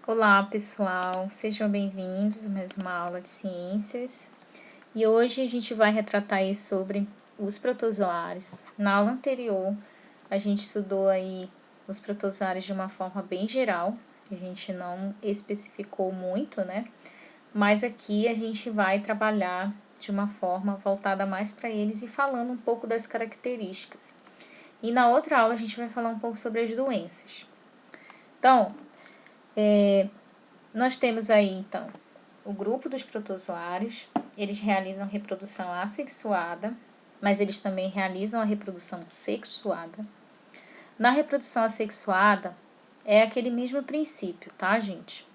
Olá pessoal, sejam bem-vindos a mais uma aula de ciências e hoje a gente vai retratar aí sobre os protozoários. Na aula anterior a gente estudou aí os protozoários de uma forma bem geral, a gente não especificou muito, né? Mas aqui a gente vai trabalhar de uma forma voltada mais para eles e falando um pouco das características. E na outra aula a gente vai falar um pouco sobre as doenças. Então, nós temos aí, então, o grupo dos protozoários. Eles realizam reprodução assexuada, mas eles também realizam a reprodução sexuada. Na reprodução assexuada, é aquele mesmo princípio, tá, gente?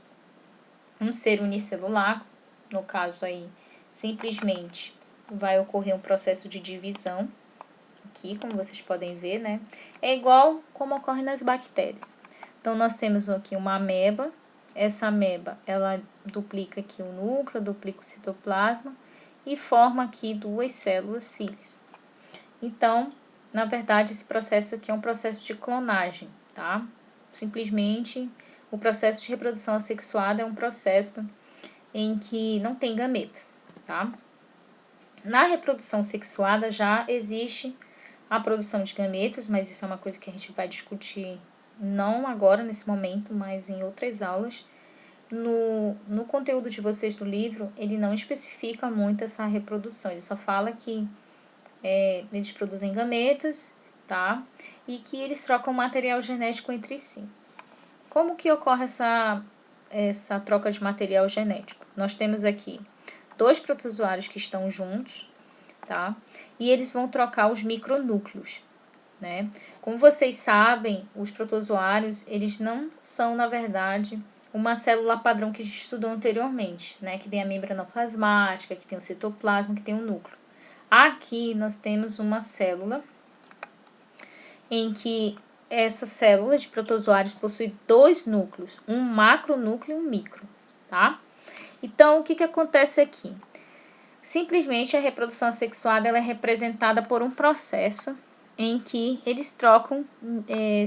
Um ser unicelular, no caso aí, simplesmente vai ocorrer um processo de divisão, aqui, como vocês podem ver, né? É igual como ocorre nas bactérias. Então, nós temos aqui uma ameba. Essa ameba, ela duplica aqui o núcleo, duplica o citoplasma e forma aqui duas células filhas. Então, na verdade, esse processo aqui é um processo de clonagem, tá? Simplesmente, o processo de reprodução assexuada é um processo em que não tem gametas, tá? Na reprodução sexuada já existe a produção de gametas, mas isso é uma coisa que a gente vai discutir não agora, nesse momento, mas em outras aulas. No conteúdo de vocês do livro, ele não especifica muito essa reprodução, ele só fala que eles produzem gametas, tá? E que eles trocam material genético entre si. Como que ocorre essa troca de material genético? Nós temos aqui dois protozoários que estão juntos, tá? E eles vão trocar os micronúcleos, né? Como vocês sabem, os protozoários, eles não são, na verdade, uma célula padrão que a gente estudou anteriormente, né? Que tem a membrana plasmática, que tem o citoplasma, que tem o núcleo. Aqui nós temos uma célula em que essa célula de protozoários possui dois núcleos, um macronúcleo e um micro, tá? Então, o que acontece aqui? Simplesmente a reprodução assexuada ela é representada por um processo em que eles trocam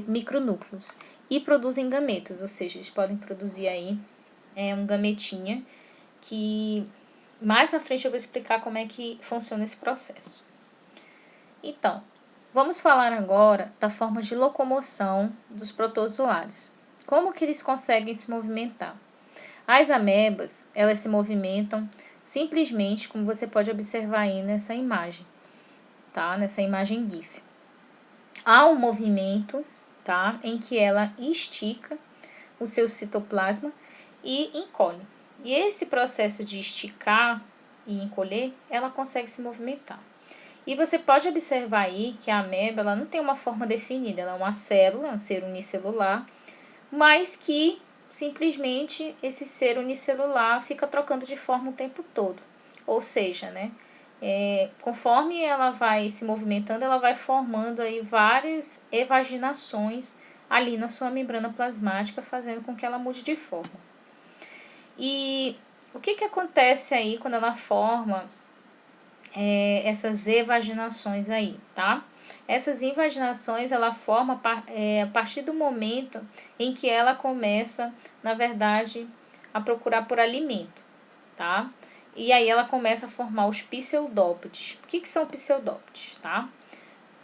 micronúcleos e produzem gametas, ou seja, eles podem produzir aí um gametinha que mais na frente eu vou explicar como é que funciona esse processo. Então, vamos falar agora da forma de locomoção dos protozoários. Como que eles conseguem se movimentar? As amebas, elas se movimentam simplesmente como você pode observar aí nessa imagem, tá? Nessa imagem GIF. Há um movimento, tá? Em que ela estica o seu citoplasma e encolhe. E esse processo de esticar e encolher, ela consegue se movimentar. E você pode observar aí que a ameba ela não tem uma forma definida, ela é uma célula, é um ser unicelular, mas que simplesmente esse ser unicelular fica trocando de forma o tempo todo. Ou seja, né, conforme ela vai se movimentando, ela vai formando aí várias evaginações ali na sua membrana plasmática, fazendo com que ela mude de forma. E o que acontece aí quando ela forma essas evaginações aí, tá? Essas invaginações ela forma a partir do momento em que ela começa, na verdade, a procurar por alimento, tá? E aí ela começa a formar os pseudópodes. O que são pseudópodes, tá?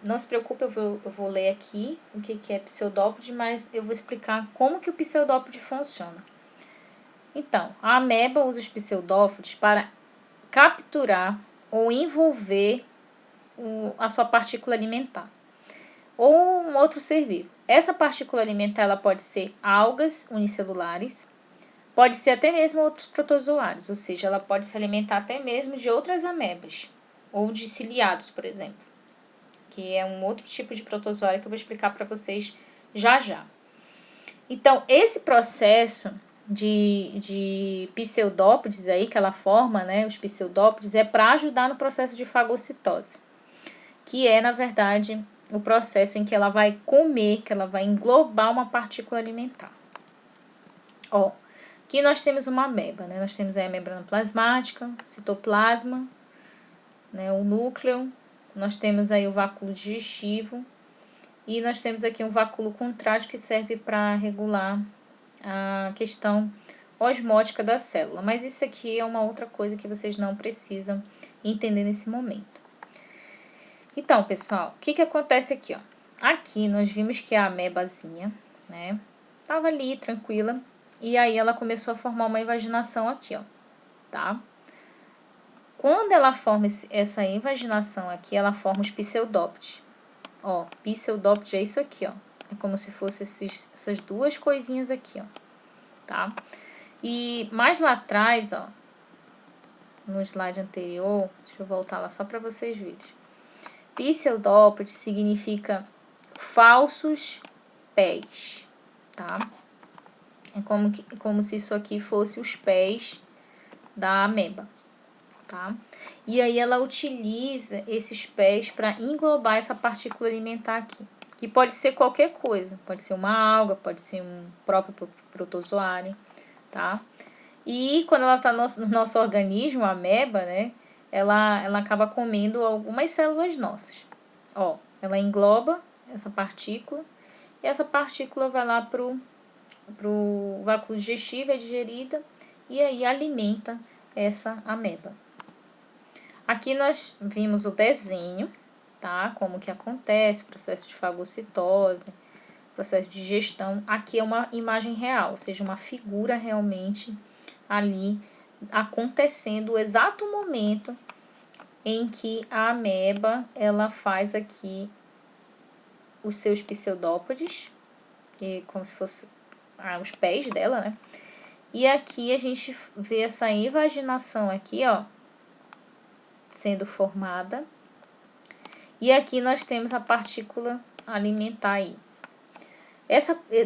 Não se preocupe, eu vou ler aqui o que é pseudópode, mas eu vou explicar como que o pseudópode funciona. Então, a ameba usa os pseudópodes para capturar ou envolver a sua partícula alimentar ou um outro ser vivo. Essa partícula alimentar ela pode ser algas unicelulares, pode ser até mesmo outros protozoários, ou seja, ela pode se alimentar até mesmo de outras amebas ou de ciliados, por exemplo, que é um outro tipo de protozoário que eu vou explicar para vocês já já. Então, esse processo de pseudópodes aí que ela forma, né, os pseudópodes, é para ajudar no processo de fagocitose, que é, na verdade, o processo em que ela vai comer, que ela vai englobar uma partícula alimentar. Ó, aqui nós temos uma ameba, né, nós temos aí a membrana plasmática, citoplasma, né, o núcleo, nós temos aí o vácuo digestivo, e nós temos aqui um vácuo contrátil que serve para regular a questão osmótica da célula. Mas isso aqui é uma outra coisa que vocês não precisam entender nesse momento. Então, pessoal, o que que acontece aqui, ó? Aqui nós vimos que a amebazinha, né, tava ali tranquila, e aí ela começou a formar uma invaginação aqui, ó, tá? Quando ela forma essa invaginação aqui, ela forma os pseudópodes. Ó, pseudópode é isso aqui, ó. É como se fosse essas duas coisinhas aqui, ó, tá? E mais lá atrás, ó, no slide anterior, deixa eu voltar lá só para vocês verem. Pseudópode significa falsos pés, tá? É como se isso aqui fosse os pés da ameba, tá? E aí ela utiliza esses pés para englobar essa partícula alimentar aqui, que pode ser qualquer coisa, pode ser uma alga, pode ser um próprio protozoário, tá? E quando ela está no nosso organismo, a ameba, né, ela acaba comendo algumas células nossas. Ó, ela engloba essa partícula e essa partícula vai lá pro vácuo digestivo, é digerida e aí alimenta essa ameba. Aqui nós vimos o desenho, tá? Como que acontece o processo de fagocitose, processo de digestão. Aqui é uma imagem real, ou seja, uma figura realmente ali acontecendo o exato momento em que a ameba ela faz aqui os seus pseudópodes, que como se fosse os pés dela, né? E aqui a gente vê essa invaginação aqui, ó, sendo formada. E aqui nós temos a partícula alimentar aí.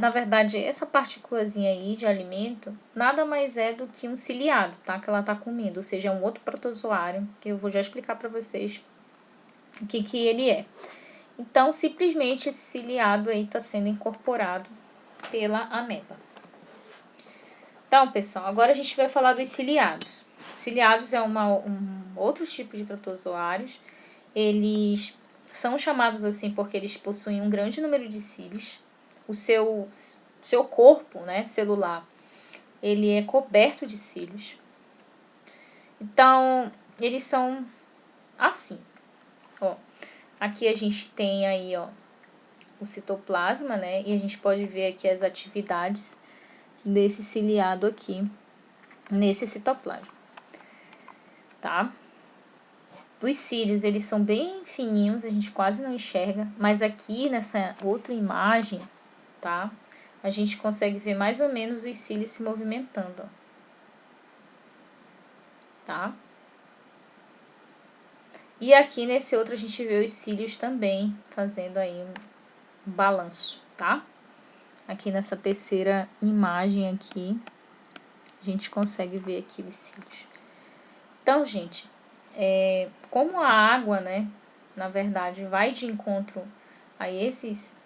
Na verdade, essa partículazinha aí de alimento nada mais é do que um ciliado, tá? Que ela tá comendo, ou seja, é um outro protozoário, que eu vou já explicar para vocês o que ele é. Então, simplesmente esse ciliado aí tá sendo incorporado pela ameba. Então, pessoal, agora a gente vai falar dos ciliados. Ciliados é outro tipo de protozoários. Eles são chamados assim porque eles possuem um grande número de cílios. O seu corpo, né, celular, ele é coberto de cílios. Então, eles são assim. Ó, aqui a gente tem aí, ó, o citoplasma, né, e a gente pode ver aqui as atividades desse ciliado aqui, nesse citoplasma, tá? Os cílios, eles são bem fininhos, a gente quase não enxerga, mas aqui nessa outra imagem, tá? A gente consegue ver mais ou menos os cílios se movimentando, ó. Tá? E aqui nesse outro a gente vê os cílios também fazendo aí um balanço, tá? Aqui nessa terceira imagem aqui, a gente consegue ver aqui os cílios. Então, gente, como a água, né, na verdade, vai de encontro a esses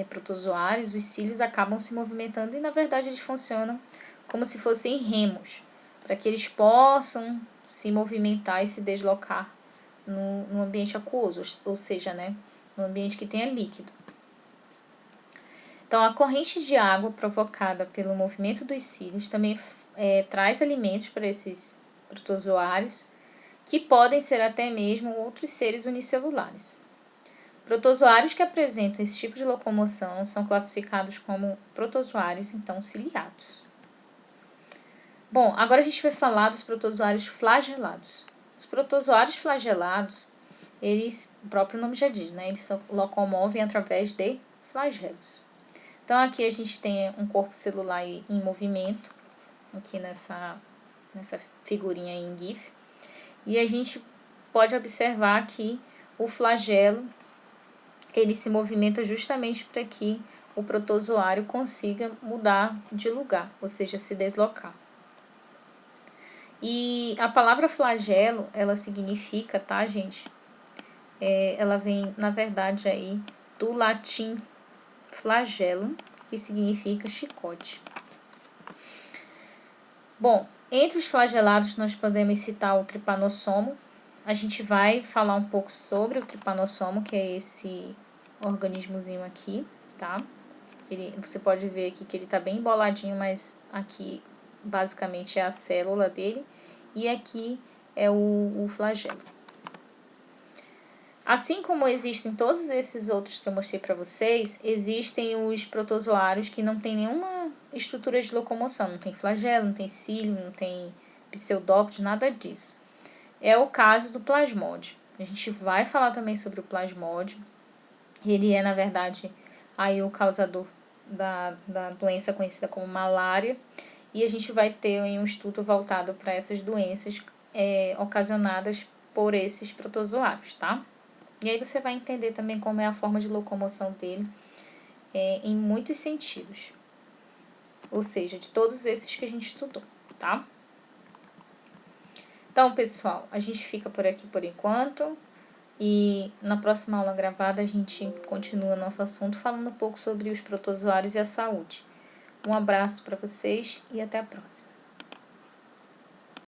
protozoários, os cílios acabam se movimentando e, na verdade, eles funcionam como se fossem remos, para que eles possam se movimentar e se deslocar no ambiente aquoso, ou seja, né, no ambiente que tenha líquido. Então, a corrente de água provocada pelo movimento dos cílios também traz alimentos para esses protozoários, que podem ser até mesmo outros seres unicelulares. Protozoários que apresentam esse tipo de locomoção são classificados como protozoários, então, ciliados. Bom, agora a gente vai falar dos protozoários flagelados. Os protozoários flagelados, o próprio nome já diz, né? Eles se locomovem através de flagelos. Então, aqui a gente tem um corpo celular em movimento, aqui nessa figurinha aí em GIF. E a gente pode observar que o flagelo, ele se movimenta justamente para que o protozoário consiga mudar de lugar, ou seja, se deslocar. E a palavra flagelo, ela significa, tá, gente? Ela vem, na verdade, aí do latim flagellum, que significa chicote. Bom, entre os flagelados nós podemos citar o trypanossomo. A gente vai falar um pouco sobre o trypanossomo, que é esse organismozinho aqui, tá? Você pode ver aqui que ele está bem emboladinho, mas aqui basicamente é a célula dele e aqui é o flagelo. Assim como existem todos esses outros que eu mostrei para vocês, existem os protozoários que não tem nenhuma estrutura de locomoção, não tem flagelo, não tem cílio, não tem pseudópodes, nada disso. É o caso do plasmódio. A gente vai falar também sobre o plasmódio. Ele é, na verdade, aí o causador da doença conhecida como malária. E a gente vai ter aí um estudo voltado para essas doenças ocasionadas por esses protozoários, tá? E aí você vai entender também como é a forma de locomoção dele em muitos sentidos. Ou seja, de todos esses que a gente estudou, tá? Então, pessoal, a gente fica por aqui por enquanto. E na próxima aula gravada a gente continua nosso assunto falando um pouco sobre os protozoários e a saúde. Um abraço para vocês e até a próxima.